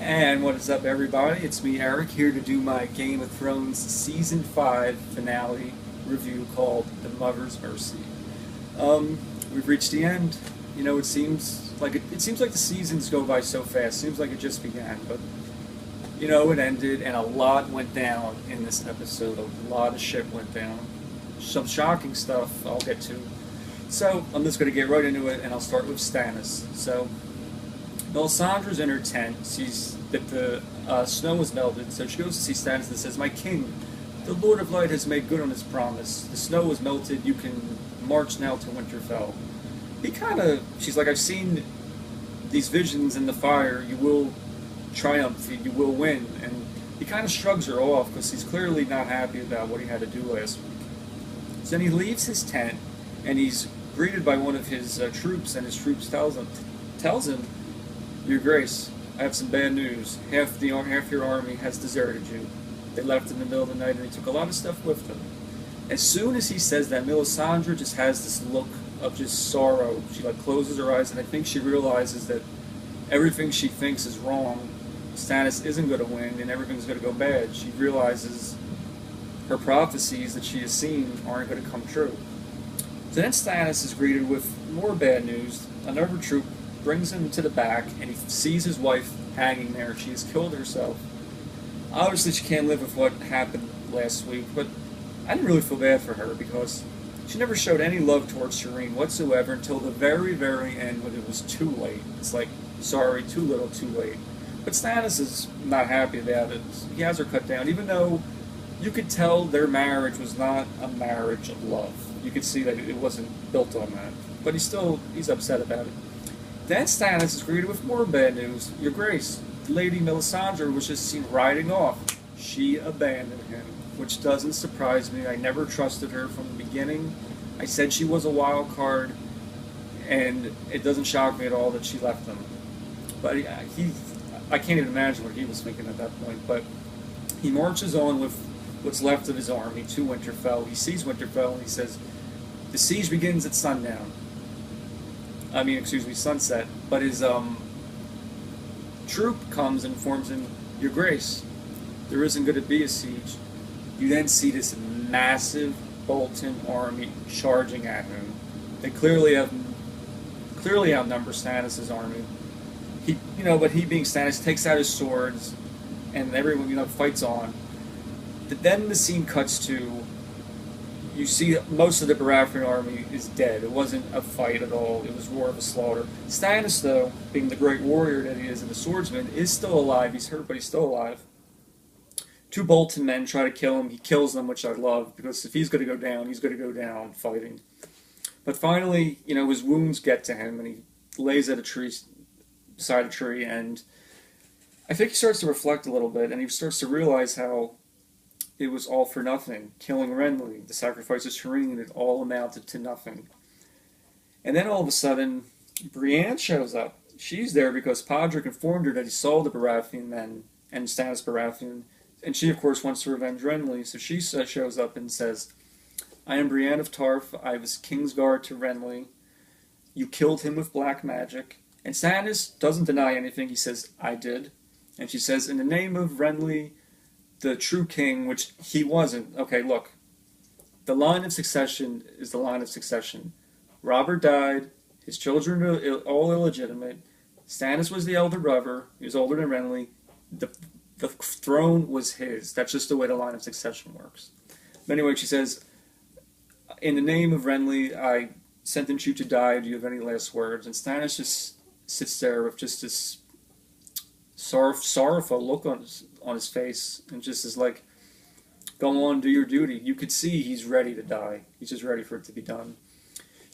And what is up, everybody? It's me, Eric, here to do my Game of Thrones Season 5 finale review called The Mother's Mercy. We've reached the end. You know, it seems like the seasons go by so fast. It seems like it just began, but you know, it ended, and a lot went down in this episode. A lot of shit went down. Some shocking stuff I'll get to. So I'm just going to get right into it, and I'll start with Stannis. So Melisandre's in her tent, sees that the snow was melted, so she goes to see Stannis and says, "My king, the Lord of Light has made good on his promise. The snow was melted, you can march now to Winterfell." She's like, "I've seen these visions in the fire, you will triumph, you will win." And he kind of shrugs her off, because he's clearly not happy about what he had to do last week. So then he leaves his tent, and he's greeted by one of his troops, and his troops tells him, "Your Grace, I have some bad news. Half your army has deserted you. They left in the middle of the night, and they took a lot of stuff with them." As soon as he says that, Melisandre just has this look of just sorrow. She closes her eyes, and I think she realizes that everything she thinks is wrong. Stannis isn't going to win, and everything's going to go bad. She realizes her prophecies that she has seen aren't going to come true. So then Stannis is greeted with more bad news. Another troop brings him to the back, and he sees his wife hanging there. She has killed herself. Obviously, she can't live with what happened last week, but I didn't really feel bad for her, because she never showed any love towards Shireen whatsoever until the very, very end, when it was too late. It's like, sorry, too little, too late. But Stannis is not happy about it. He has her cut down, even though you could tell their marriage was not a marriage of love. You could see that it wasn't built on that. But he's upset about it. Then Stannis is greeted with more bad news. "Your Grace, Lady Melisandre was just seen riding off. She abandoned him," which doesn't surprise me. I never trusted her from the beginning. I said she was a wild card, and it doesn't shock me at all that she left him. But I can't even imagine what he was thinking at that point. But he marches on with what's left of his army to Winterfell. He sees Winterfell, and he says, "The siege begins at sundown." Sunset. But his troop comes and informs him, "Your Grace, there isn't going to be a siege." You then see this massive Bolton army charging at him. They clearly outnumber Stannis' army. But he being Stannis takes out his swords, and everyone fights on. But then the scene cuts to, you see most of the Baratheon army is dead. It wasn't a fight at all. It was more of a slaughter. Stannis, though, being the great warrior that he is and the swordsman, is still alive. He's hurt, but he's still alive. Two Bolton men try to kill him. He kills them, which I love, because if he's going to go down, he's going to go down fighting. But finally, his wounds get to him, and he lays at beside a tree, and I think he starts to reflect a little bit, and he starts to realize how it was all for nothing. Killing Renly, the sacrifice of Shireen, it all amounted to nothing. And then all of a sudden, Brienne shows up. She's there because Podrick informed her that he saw the Baratheon men, and Stannis Baratheon, and she, of course, wants to revenge Renly, so she shows up and says, "I am Brienne of Tarth. I was Kingsguard to Renly. You killed him with black magic." And Stannis doesn't deny anything. He says, "I did." And she says, "In the name of Renly, the true king," which he wasn't. Okay, look. The line of succession is the line of succession. Robert died. His children are all illegitimate. Stannis was the elder brother. He was older than Renly. The throne was his. That's just the way the line of succession works. But anyway, she says, "In the name of Renly, I sentence you to die. Do you have any last words?" And Stannis just sits there with just this sorrowful look on his face, and just is like, "Go on, do your duty." You could see he's ready to die. He's just ready for it to be done.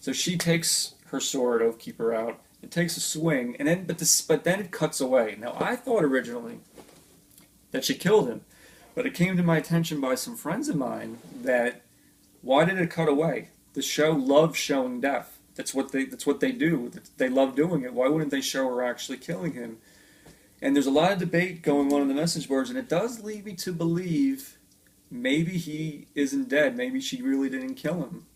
So she takes her sword, keep her out, and takes a swing, and then but then it cuts away. Now I thought originally that she killed him, but it came to my attention by some friends of mine that, why did it cut away? The show loves showing death. That's what they do. They love doing it. Why wouldn't they show her actually killing him? And there's a lot of debate going on in the message boards, and it does lead me to believe maybe he isn't dead. Maybe she really didn't kill him.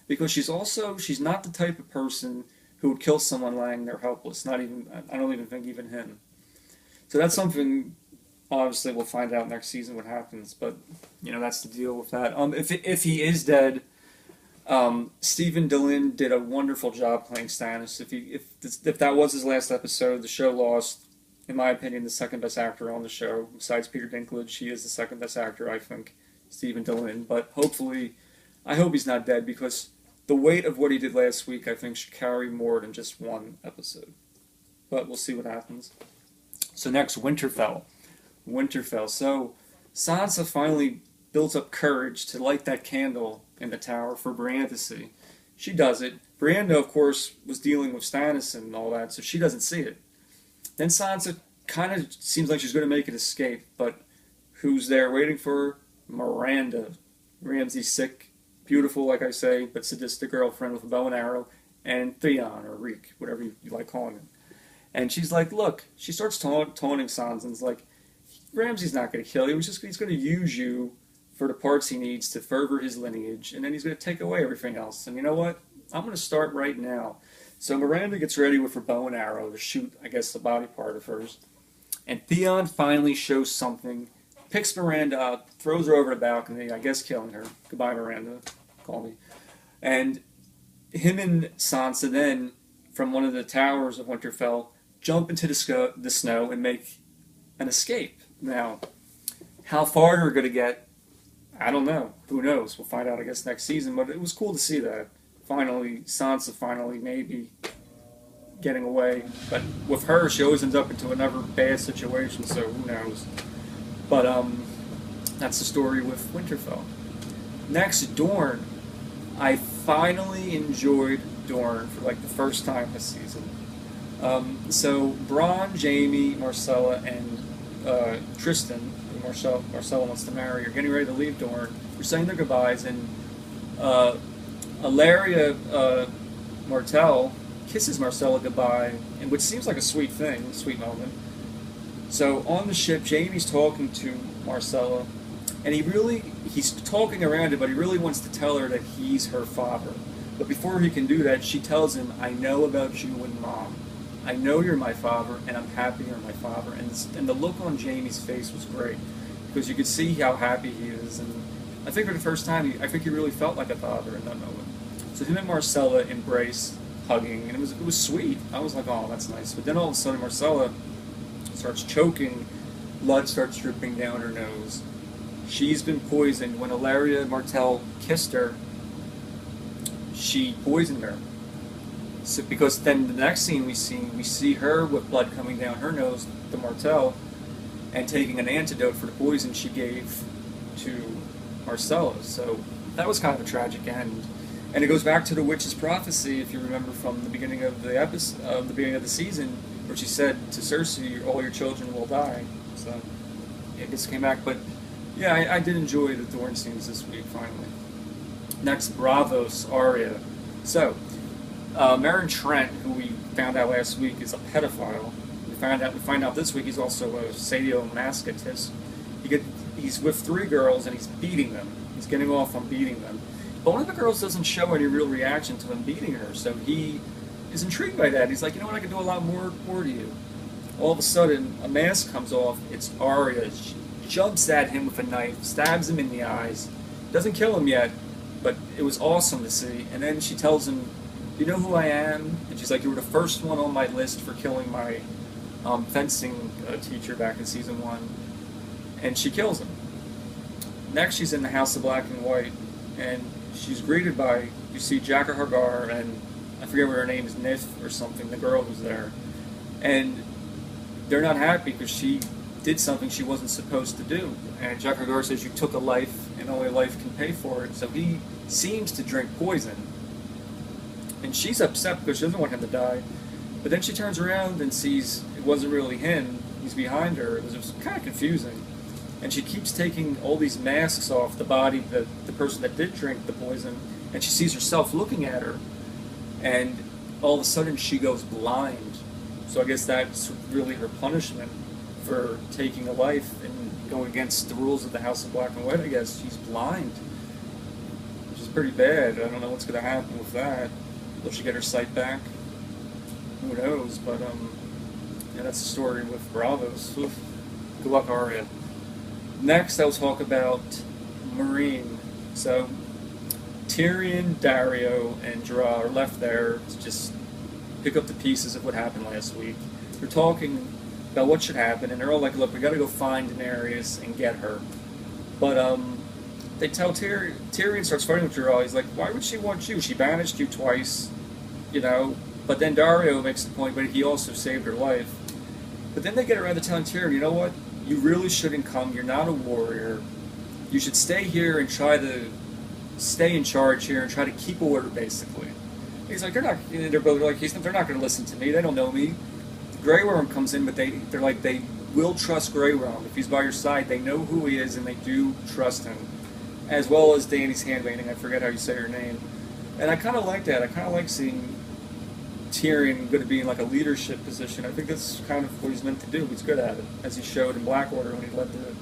Because she's not the type of person who would kill someone lying there helpless. I don't even think even him. So that's something. Obviously, we'll find out next season what happens. But that's the deal with that. If he is dead, Stephen Dillon did a wonderful job playing Stannis. If that was his last episode, the show lost, in my opinion, the second best actor on the show. Besides Peter Dinklage, he is the second best actor, I think, Stephen Dillon. But hopefully, I hope he's not dead, because the weight of what he did last week, I think, should carry more than just one episode. But we'll see what happens. So next, Winterfell. So Sansa finally builds up courage to light that candle in the tower for Brienne to see. She does it. Brienne, of course, was dealing with Stannis and all that, so she doesn't see it. Then Sansa kind of seems like she's going to make an escape, but who's there waiting for her? Miranda. Ramsay's sick, beautiful, like I say, but sadistic girlfriend with a bow and arrow, and Theon, or Reek, whatever you like calling him. And she's like, look, she starts taunting Sansa, and it's like, Ramsay's not going to kill you. He's going to use you for the parts he needs to further his lineage, and then he's going to take away everything else. And you know what? I'm going to start right now. So Miranda gets ready with her bow and arrow to shoot, I guess, the body part of hers. And Theon finally shows something, picks Miranda up, throws her over the balcony, I guess killing her. Goodbye, Miranda. Call me. And him and Sansa then, from one of the towers of Winterfell, jump into the snow and make an escape. Now, how far they're going to get, I don't know. Who knows? We'll find out, I guess, next season. But it was cool to see that. Sansa maybe getting away. But with her, she always ends up into another bad situation, so who knows. But that's the story with Winterfell. Next, Dorne. I finally enjoyed Dorne for like the first time this season. So Bronn, Jaime, Marcella, and Tristan, who Marcella wants to marry, are getting ready to leave Dorne. They're saying their goodbyes, and Ilaria Martell kisses Marcella goodbye, and which seems like a sweet thing, sweet moment. So on the ship, Jaime's talking to Marcella, and he's talking around it, but he really wants to tell her that he's her father. But before he can do that, she tells him, I know about you and Mom. I know you're my father, and I'm happy you're my father. And the look on Jaime's face was great, because you could see how happy he is. And I think for the first time, I think he really felt like a father in that moment. So him and Marcella embrace, hugging, and it was sweet. I was like, oh, that's nice. But then all of a sudden, Marcella starts choking, blood starts dripping down her nose. She's been poisoned. When Ilaria Martell kissed her, she poisoned her. So because then the next scene we see her with blood coming down her nose, the Martell, and taking an antidote for the poison she gave to Marcella. So that was kind of a tragic end. And it goes back to the witch's prophecy, if you remember from the beginning of the episode, the beginning of the season, where she said to Cersei, "All your children will die." So it just came back. But yeah, I did enjoy the Dorne scenes this week. Finally, next, Bravos Arya. So Meryn Trent, who we found out last week is a pedophile. We find out this week he's also a sadomasochist. He's with 3 girls and he's beating them. He's getting off on beating them. But one of the girls doesn't show any real reaction to him beating her, so he is intrigued by that. He's like, you know what, I can do a lot more to you. All of a sudden, a mask comes off. It's Arya. She jumps at him with a knife, stabs him in the eyes. Doesn't kill him yet, but it was awesome to see. And then she tells him, "You know who I am?" And she's like, "You were the first one on my list for killing my fencing teacher back in season 1." And she kills him. Next, she's in the House of Black and White, and she's greeted by, you see Jaqen H'ghar, and I forget what her name is, Nith or something, the girl who's there. And they're not happy because she did something she wasn't supposed to do. And Jaqen H'ghar says, "You took a life, and only life can pay for it." So he seems to drink poison. And she's upset because she doesn't want him to die. But then she turns around and sees it wasn't really him. He's behind her. It was kind of confusing. And she keeps taking all these masks off the body, the person that did drink the poison, and she sees herself looking at her. And all of a sudden she goes blind. So I guess that's really her punishment for taking a life and going against the rules of the House of Black and White, I guess. She's blind, which is pretty bad. I don't know what's going to happen with that. Will she get her sight back? Who knows? But And that's the story with Bravos. Oof. Good luck, Arya. Next, I'll talk about Marine. So, Tyrion, Dario, and Jorah are left there to just pick up the pieces of what happened last week. They're talking about what should happen, and they're all like, look, we gotta go find Daenerys and get her. But, they tell Tyrion starts fighting with Jorah. He's like, why would she want you? She banished you twice, you know? But then Dario makes the point, but he also saved her life. But then they get around to telling Tyrion, you know what? You really shouldn't come. You're not a warrior. You should stay here and try to stay in charge here and try to keep order, basically. He's like, they're not. They're both like, they're not going to listen to me. They don't know me. Grey Worm comes in, but they're like, they will trust Grey Worm if he's by your side. They know who he is and they do trust him, as well as Dany's handmaiden. I forget how you say her name, and I kind of like that. I kind of like seeing Tyrion going to be in like a leadership position. I think that's kind of what he's meant to do. He's good at it, as he showed in Blackwater when he led the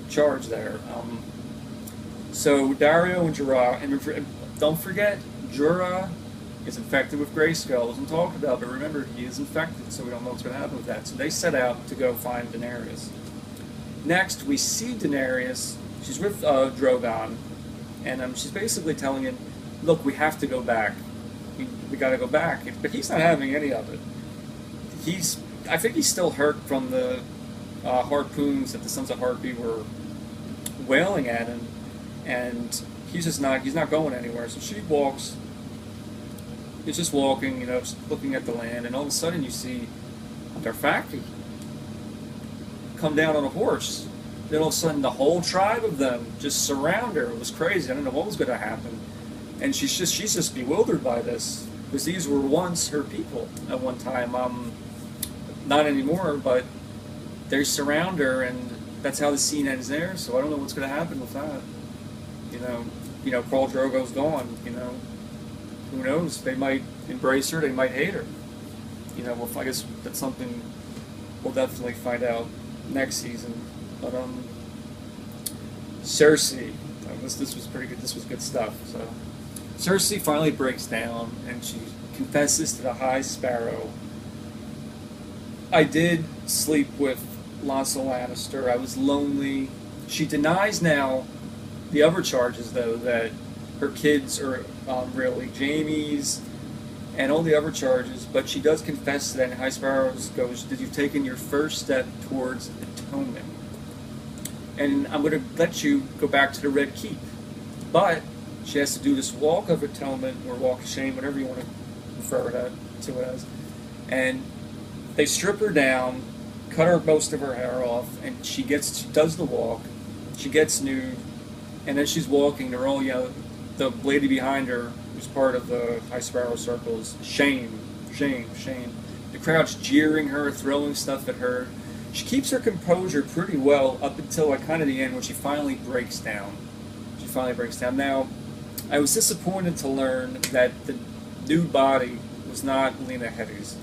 charge there. So Dario and Jorah, and don't forget, Jorah is infected with Grayskull. Wasn't talked about, but remember, he is infected, so we don't know what's going to happen with that. So they set out to go find Daenerys. Next, we see Daenerys. She's with Drogon, and she's basically telling him, look, we have to go back. We got to go back. But he's not having any of it. I think he's still hurt from the harpoons that the Sons of Harpy were wailing at him, and he's not going anywhere. So she walks. He's just walking, you know, just looking at the land, and all of a sudden you see Dothraki come down on a horse. Then all of a sudden the whole tribe of them just surround her. It was crazy. I don't know what was going to happen. And she's just bewildered by this, because these were once her people at one time. Not anymore, but they surround her, and that's how the scene ends there. So I don't know what's going to happen with that. You know, Khal Drogo's gone. You know, who knows? They might embrace her. They might hate her. You know, well, I guess that's something we'll definitely find out next season. But Cersei, this was pretty good. This was good stuff. So Cersei finally breaks down and she confesses to the High Sparrow. I did sleep with Lancel Lannister. I was lonely. She denies now the other charges, though, that her kids are really Jaime's and all the other charges, but she does confess to that, and High Sparrow goes, "Did you taken your first step towards atonement? And I'm going to let you go back to the Red Keep." But she has to do this walk of atonement, or walk of shame, whatever you want to refer to it as. And they strip her down, cut most of her hair off, and she does the walk. She gets nude, and then she's walking. They're all the lady behind her, who's part of the High Sparrow circles, shame, shame, shame. The crowd's jeering her, throwing stuff at her. She keeps her composure pretty well up until kind of the end, when she finally breaks down. Now, I was disappointed to learn that the nude body was not Lena Headey's.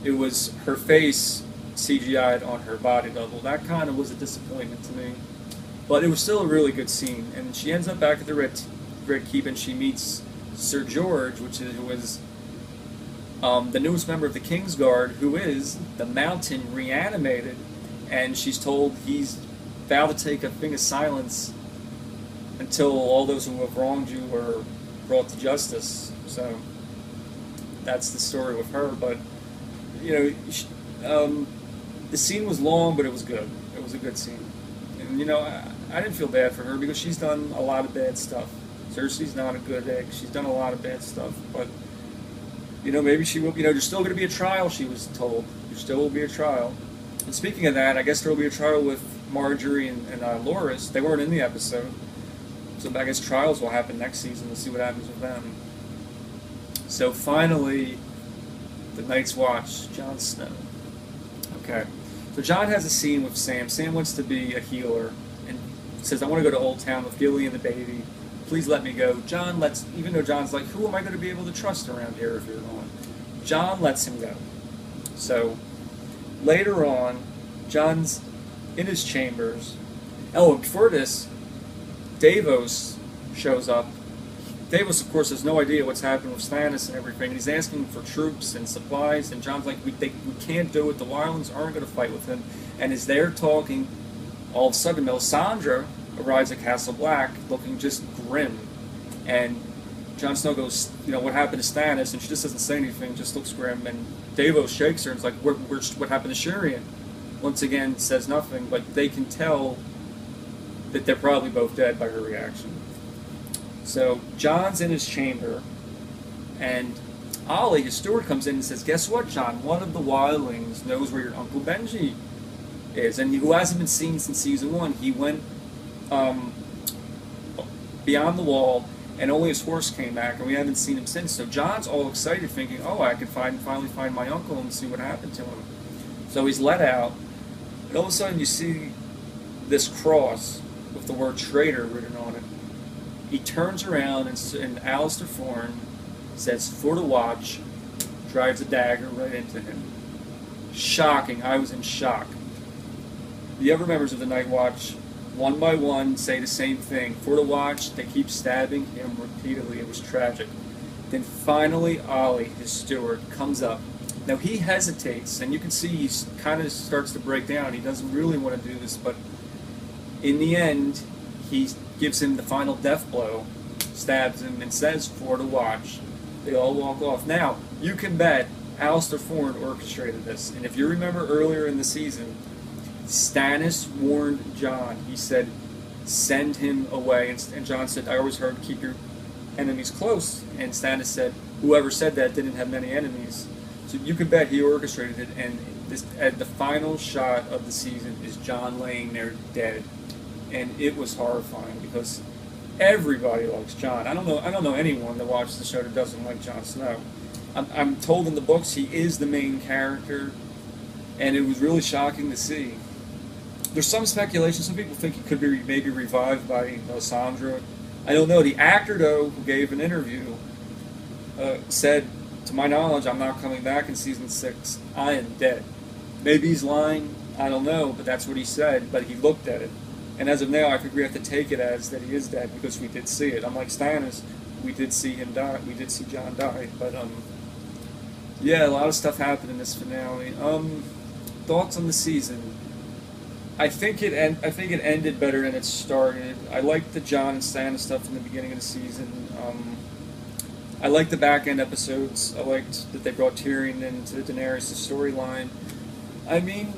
It was her face CGI'd on her body level. That kind of was a disappointment to me. But it was still a really good scene. And she ends up back at the Red Keep, and she meets Sir George, who was the newest member of the Kingsguard, who is the Mountain reanimated. And she's told he's vowed to take a thing of silence until all those who have wronged you are brought to justice. So that's the story with her. But the scene was long, but it was good. It was a good scene. And I didn't feel bad for her, because she's done a lot of bad stuff. Cersei's not a good egg. She's done a lot of bad stuff. But maybe she will. There's still going to be a trial. She was told there still will be a trial. And speaking of that, I guess there will be a trial with Marjorie and Loras. They weren't in the episode, so I guess trials will happen next season. We'll see what happens with them. So finally, the Night's Watch, Jon Snow. Okay, so Jon has a scene with Sam. Sam wants to be a healer and says, "I want to go to Old Town with Gilly and the baby. Please let me go." Even though Jon's like, "Who am I going to be able to trust around here if you're going?" Jon lets him go. So later on, Jon's in his chambers. Oh, and before this, Davos shows up. Davos, of course, has no idea what's happened with Stannis and everything. And he's asking for troops and supplies, and Jon's like, we can't do it. The Wildlings aren't going to fight with him. And as they're talking, all of a sudden, Melisandre arrives at Castle Black looking just grim. And Jon Snow goes, what happened to Stannis? And she just doesn't say anything, just looks grim. And Davos shakes her and is like, what happened to Tyrion? Once again, says nothing, but they can tell that they're probably both dead by her reaction. So Jon's in his chamber, and Ollie, his steward, comes in and says, guess what, Jon? One of the wildlings knows where your Uncle Benji is, and who hasn't been seen since season 1. He went beyond the wall, and only his horse came back, and we haven't seen him since. So Jon's all excited, thinking, oh, I can finally find my uncle and see what happened to him. So he's let out, and all of a sudden you see this cross with the word traitor written on it. He turns around, and Alistair Thorne says, for the watch, drives a dagger right into him. Shocking. I was in shock. The other members of the Night Watch, one by one, say the same thing. For the watch, they keep stabbing him repeatedly. It was tragic. Then finally, Ollie, his steward, comes up. Now he hesitates, and you can see he kind of starts to break down. He doesn't really want to do this, but in the end, he gives him the final death blow, stabs him, and says, for the watch. They all walk off. Now, you can bet Alistair Thorne orchestrated this. And if you remember earlier in the season, Stannis warned Jon. He said, send him away. And Jon said, I always heard, keep your enemies close. And Stannis said, whoever said that didn't have many enemies. So you can bet he orchestrated it. And at the final shot of the season is Jon laying there dead. And it was horrifying because everybody likes Jon. I don't know anyone that watches the show that doesn't like Jon Snow. I'm told in the books he is the main character, and it was really shocking to see. There's some speculation. Some people think he could be maybe revived by Melisandre. I don't know. The actor, though, who gave an interview, said, to my knowledge, I'm not coming back in season 6. I am dead. Maybe he's lying. I don't know, but that's what he said. But he looked at it. And as of now, I think we have to take it as that he is dead because we did see it. Unlike Stannis, we did see him die. We did see Jon die. But yeah, a lot of stuff happened in this finale. Thoughts on the season? I think it ended better than it started. I liked the Jon and Stannis stuff in the beginning of the season. I liked the back end episodes. I liked that they brought Tyrion into Daenerys' storyline. I mean,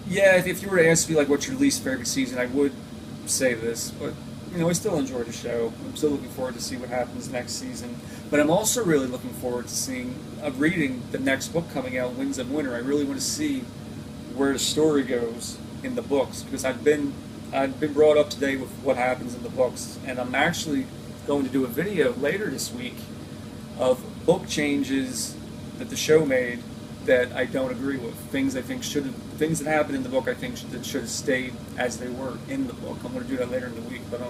yeah, if you were to ask me like what's your least favorite season, I would say this, but I still enjoy the show. I'm still looking forward to see what happens next season. But I'm also really looking forward to reading the next book coming out, Winds of Winter. I really want to see where the story goes in the books because I've been brought up to date with what happens in the books, and I'm actually going to do a video later this week of book changes that the show made that I don't agree with. Things that happened in the book I think that should have stayed as they were in the book. I'm going to do that later in the week. But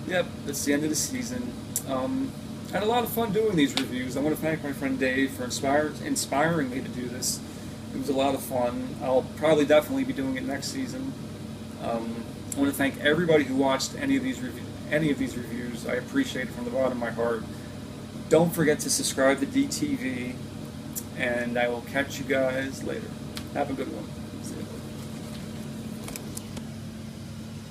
yep, that's the end of the season. I had a lot of fun doing these reviews. I want to thank my friend Dave for inspiring me to do this. It was a lot of fun. I'll probably definitely be doing it next season. I want to thank everybody who watched any of these reviews. I appreciate it from the bottom of my heart. Don't forget to subscribe to DTV. And I will catch you guys later. Have a good one.